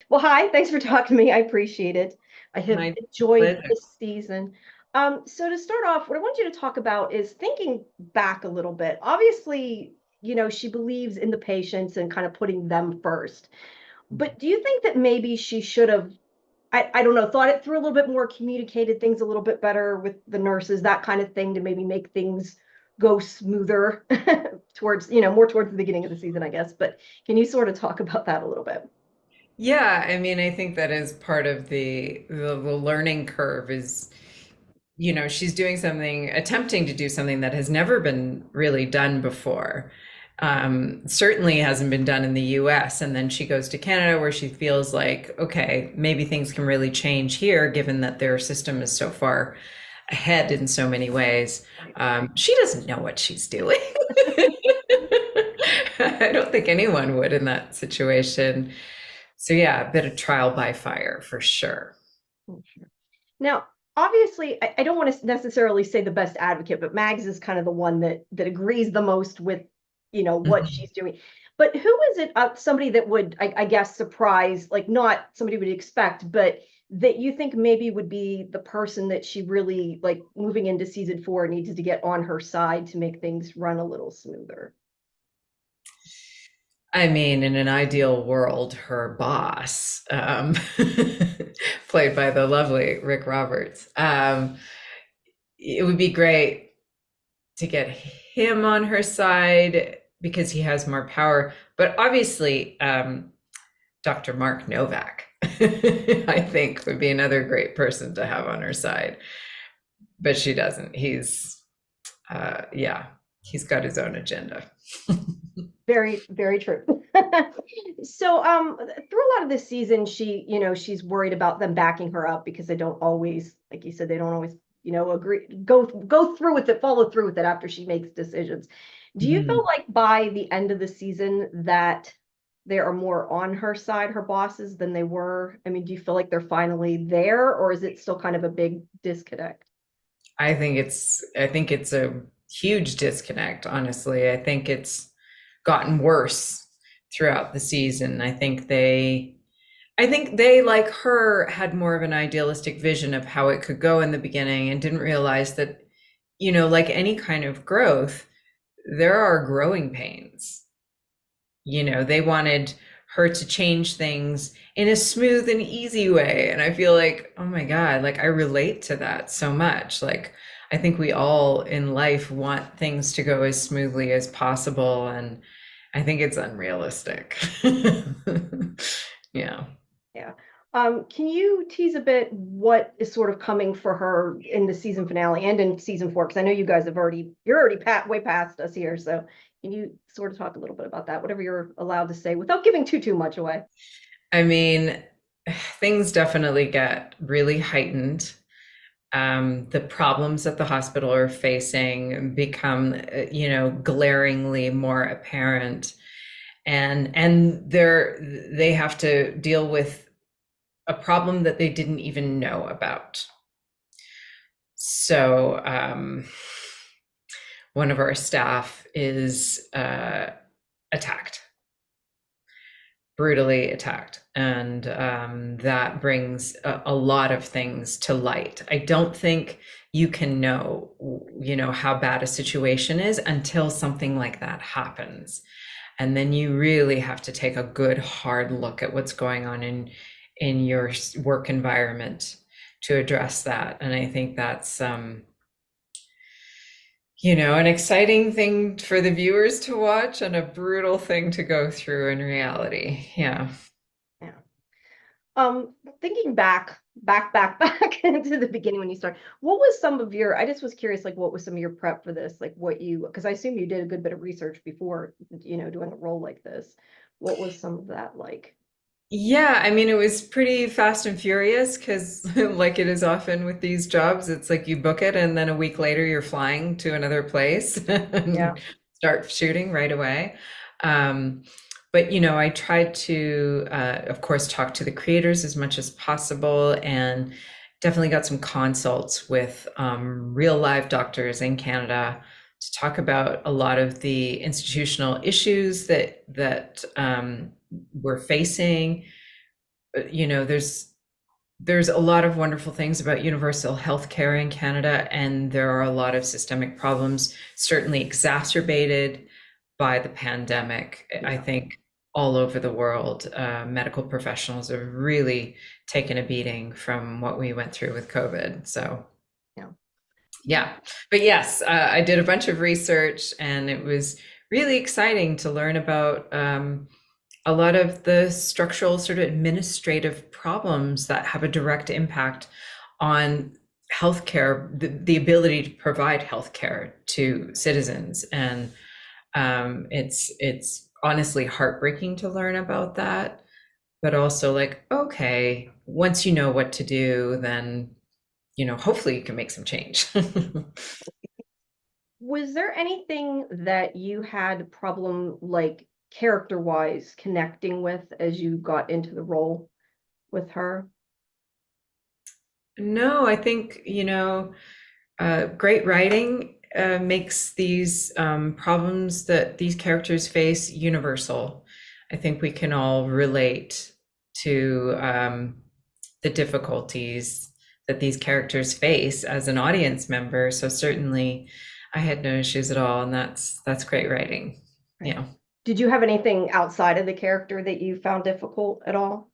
Well, hi, thanks for talking to me. I appreciate it. I have My enjoyed pleasure. this season. So to start off, what I want you to talk about is thinking back a little bit. Obviously, she believes in the patients and kind of putting them first. But do you think that maybe she should have, I don't know, thought it through a little bit more, communicated things a little bit better with the nurses, that kind of thing, to maybe make things go smoother towards, more towards the beginning of the season, I guess. But can you sort of talk about that a little bit? Yeah, I mean, I think that is part of the learning curve is, she's doing something, attempting to do something that has never been really done before. Certainly hasn't been done in the US. And then she goes to Canada where she feels like, okay, maybe things can really change here, given that their system is so far ahead in so many ways. Right. She doesn't know what she's doing. I don't think anyone would in that situation. So yeah, a bit of trial by fire for sure. Now, obviously, I don't want to necessarily say the best advocate, but Mags is kind of the one that agrees the most with, what Mhm. she's doing. But who is it? Somebody that would, I guess, surprise, like not somebody would expect, but that you think maybe would be the person that she really like moving into season four needs to get on her side to make things run a little smoother. I mean, in an ideal world, her boss, played by the lovely Rick Roberts, it would be great to get him on her side because he has more power. But obviously, Dr. Mark Novak, I think, would be another great person to have on her side. But she doesn't. Yeah, he's got his own agenda. Very, very true. So, through a lot of this season, she's worried about them backing her up because they don't always, like you said, they don't always, agree, go through with it, follow through with it after she makes decisions. Do you feel Mhm. like by the end of the season that they are more on her side, her bosses, than they were? I mean, do you feel like they're finally there, or is it still kind of a big disconnect? I think it's a huge disconnect, honestly. I think it's gotten worse throughout the season. I think they, like her, had more of an idealistic vision of how it could go in the beginning and didn't realize that, like any kind of growth, there are growing pains. They wanted her to change things in a smooth and easy way. And I feel like, oh my God, like I relate to that so much. Like, I think we all in life want things to go as smoothly as possible. And I think it's unrealistic. Yeah. Yeah. Can you tease a bit what is sort of coming for her in the season finale and in season four? Because I know you're already way past us here. So can you sort of talk a little bit about that, whatever you're allowed to say without giving too much away? I mean, things definitely get really heightened. The problems that the hospital are facing become, glaringly more apparent, and they have to deal with a problem that they didn't even know about. So, one of our staff is attacked, brutally attacked, and that brings a lot of things to light. I don't think you can know, how bad a situation is until something like that happens, and then you really have to take a good hard look at what's going on in your work environment to address that. And I think that's an exciting thing for the viewers to watch and a brutal thing to go through in reality. Yeah. Yeah. Thinking back into the beginning when you started, what was some of your, I just was curious, like what was some of your prep for this? Like because I assume you did a good bit of research before, doing a role like this. What was some of that like? Yeah, I mean, it was pretty fast and furious because, like it is often with these jobs, it's like you book it and then a week later you're flying to another place Yeah. and start shooting right away. Um, but, I tried to, of course, talk to the creators as much as possible and definitely got some consults with real live doctors in Canada to talk about a lot of the institutional issues that we're facing, you know, there's a lot of wonderful things about universal health care in Canada, and there are a lot of systemic problems, certainly exacerbated by the pandemic. I Yeah. think all over the world, medical professionals have really taken a beating from what we went through with COVID. So, Yeah. yeah. But yes, I did a bunch of research, and it was really exciting to learn about a lot of the structural sort of administrative problems that have a direct impact on healthcare, the ability to provide healthcare to citizens. And it's honestly heartbreaking to learn about that, but also like, okay, once you know what to do, then hopefully you can make some change. Was there anything that you had problem like character-wise connecting with as you got into the role with her? No, I think, great writing makes these problems that these characters face universal. I think we can all relate to the difficulties that these characters face as an audience member. So certainly, I had no issues at all, and that's great writing. Right. Yeah. Did you have anything outside of the character that you found difficult at all?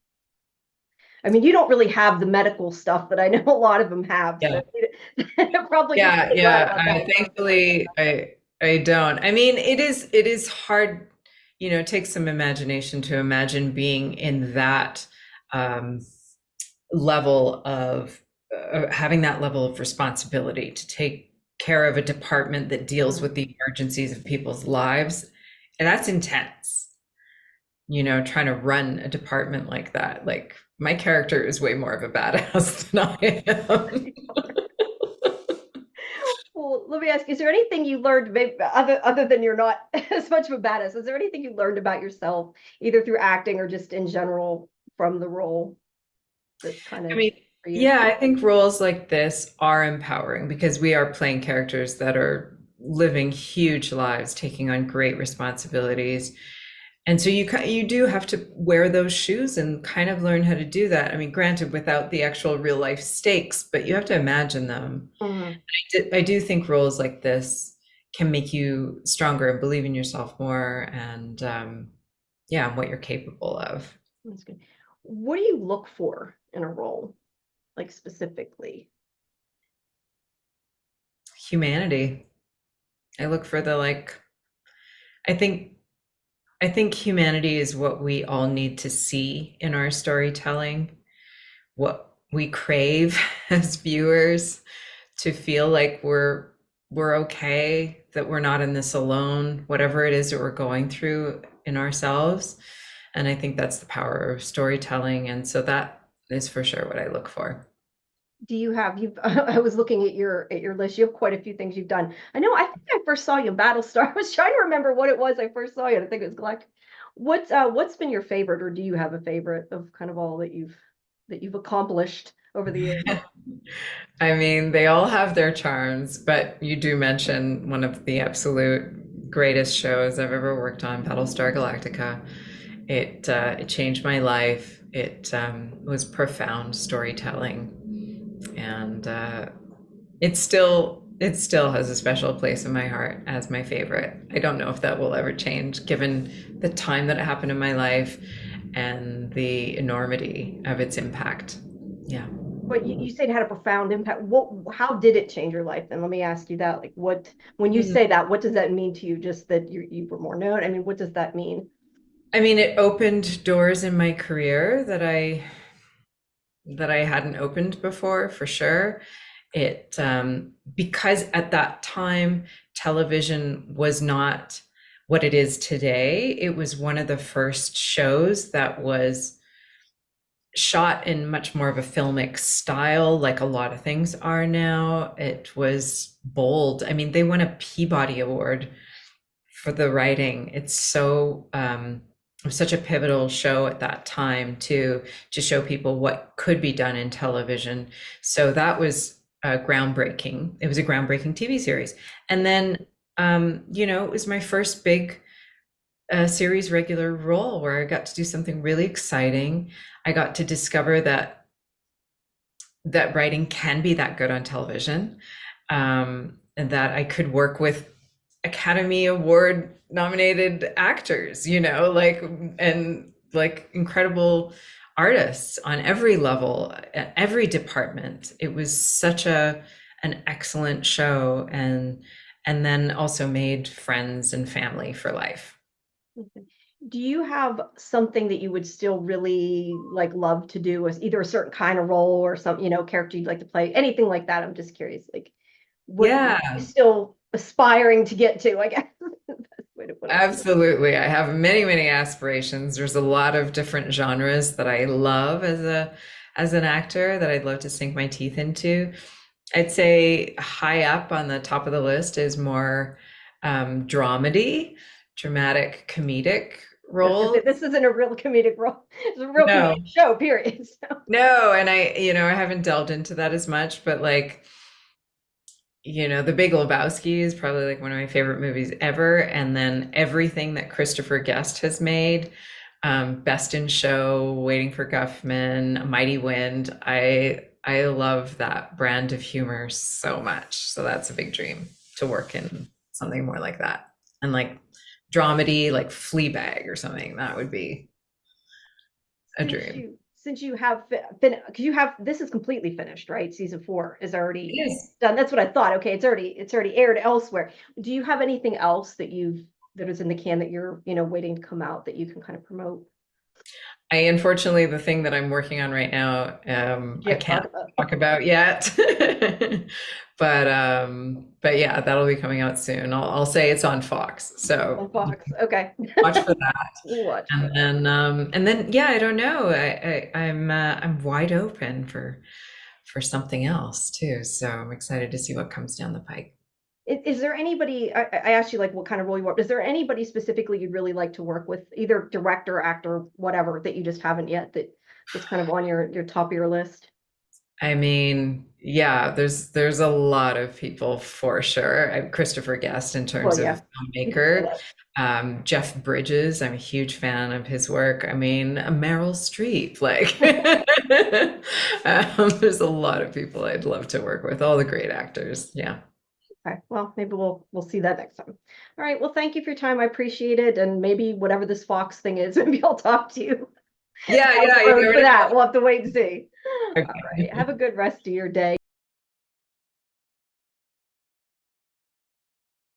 I mean, you don't really have the medical stuff that I know a lot of them have, Yeah. so probably just Yeah, really glad yeah. about I that. thankfully I don't. I mean, it is hard, it takes some imagination to imagine being in that um level of having that level of responsibility to take care of a department that deals Mhm. with the emergencies of people's lives. And that's intense, trying to run a department like that. Like my character is way more of a badass than I am. Well, let me ask, is there anything you learned, maybe, other than you're not as much of a badass? Is there anything you learned about yourself, either through acting or just in general from the role that's kind I of mean, for you? yeah, I think roles like this are empowering because we are playing characters that are living huge lives, taking on great responsibilities. And so you do have to wear those shoes and kind of learn how to do that. I mean, granted, without the actual real life stakes, but you have to imagine them. Mhm. I do think roles like this can make you stronger and believe in yourself more, and yeah, and what you're capable of. That's good. What do you look for in a role, like specifically? Humanity. I look for the like, I think I think humanity is what we all need to see in our storytelling, what we crave as viewers, to feel like we're okay, that we're not in this alone, whatever it is that we're going through in ourselves. And I think that's the power of storytelling. And so that is for sure what I look for. Do you have you've I was looking at your list. You have quite a few things you've done. I think I first saw you in Battlestar. I was trying to remember what it was I first saw you. I think it was Galactic. What's been your favorite, or do you have a favorite of kind of all that you've accomplished over the years? I mean, they all have their charms, but you do mention one of the absolute greatest shows I've ever worked on, Battlestar Galactica. It changed my life. It was profound storytelling, and it still has a special place in my heart as my favorite. I don't know if that will ever change, given the time that it happened in my life and the enormity of its impact. Yeah. But you said it had a profound impact. How did it change your life? Then let me ask you that. Like, when you say that, what does that mean to you? Just that you were more known? I mean, what does that mean? I mean, it opened doors in my career that I hadn't opened before, for sure. It because at that time television was not what it is today. It was one of the first shows that was shot in much more of a filmic style, like a lot of things are now. It was bold. I mean, they won a Peabody Award for the writing. It was such a pivotal show at that time to show people what could be done in television. So that was groundbreaking. It was a groundbreaking TV series. And then it was my first big a series regular role where I got to do something really exciting. I got to discover that writing can be that good on television, and that I could work with Academy Award nominated actors, and like incredible artists on every level, every department. It was such an excellent show, and then also made friends and family for life. Okay. Do you have something that you would still really like love to do as either a certain kind of role or some, character you'd like to play? Anything like that? I'm just curious. Like, what are you Yeah, still aspiring to get to, I guess. Best way to put it. absolutely. I have many, many aspirations. There's a lot of different genres that I love as an actor that I'd love to sink my teeth into. I'd say high up on the top of the list is more dramedy, dramatic comedic I was gonna say roles. this isn't a real comedic role. It's a real No, comedic show, period. So no, and I haven't delved into that as much, but like, The Big Lebowski is probably like one of my favorite movies ever. And then everything that Christopher Guest has made, Best in Show, Waiting for Guffman, A Mighty Wind. I love that brand of humor so much. So that's a big dream to work in something more like that. And like dramedy, like Fleabag or something. That would be a dream. since you have been because you have this is completely finished, right? Season 4 is It already is. done. That's what I thought. Okay, it's already aired elsewhere. Do you have anything else that is in the can that you're waiting to come out that you can kind of promote? I unfortunately the thing that I'm working on right now, You I can't can't talk about talk about yet. But yeah, that'll be coming out soon. I'll say it's on Fox. So on Fox. Okay, watch for that. we'll watch for that. And then yeah, I don't know. I'm wide open for something else too. So I'm excited to see what comes down the pike. Is there anybody, I asked you like what kind of role you want, is there anybody specifically you'd really like to work with, either director, actor, whatever, that you just haven't yet, that's kind of on your top of your list? I mean, yeah, there's a lot of people for sure. Christopher Guest in terms Well, of yeah, you did say filmmaker. that. Jeff Bridges, I'm a huge fan of his work. I mean, Meryl Streep, like, there's a lot of people I'd love to work with, all the great actors. Yeah. Okay, well, maybe we'll see that next time. All right, well, thank you for your time. I appreciate it. And maybe whatever this Fox thing is, maybe I'll talk to you Yeah, down yeah, the you road never for that. know. We'll have to wait and see. All right, Okay. have a good rest of your day.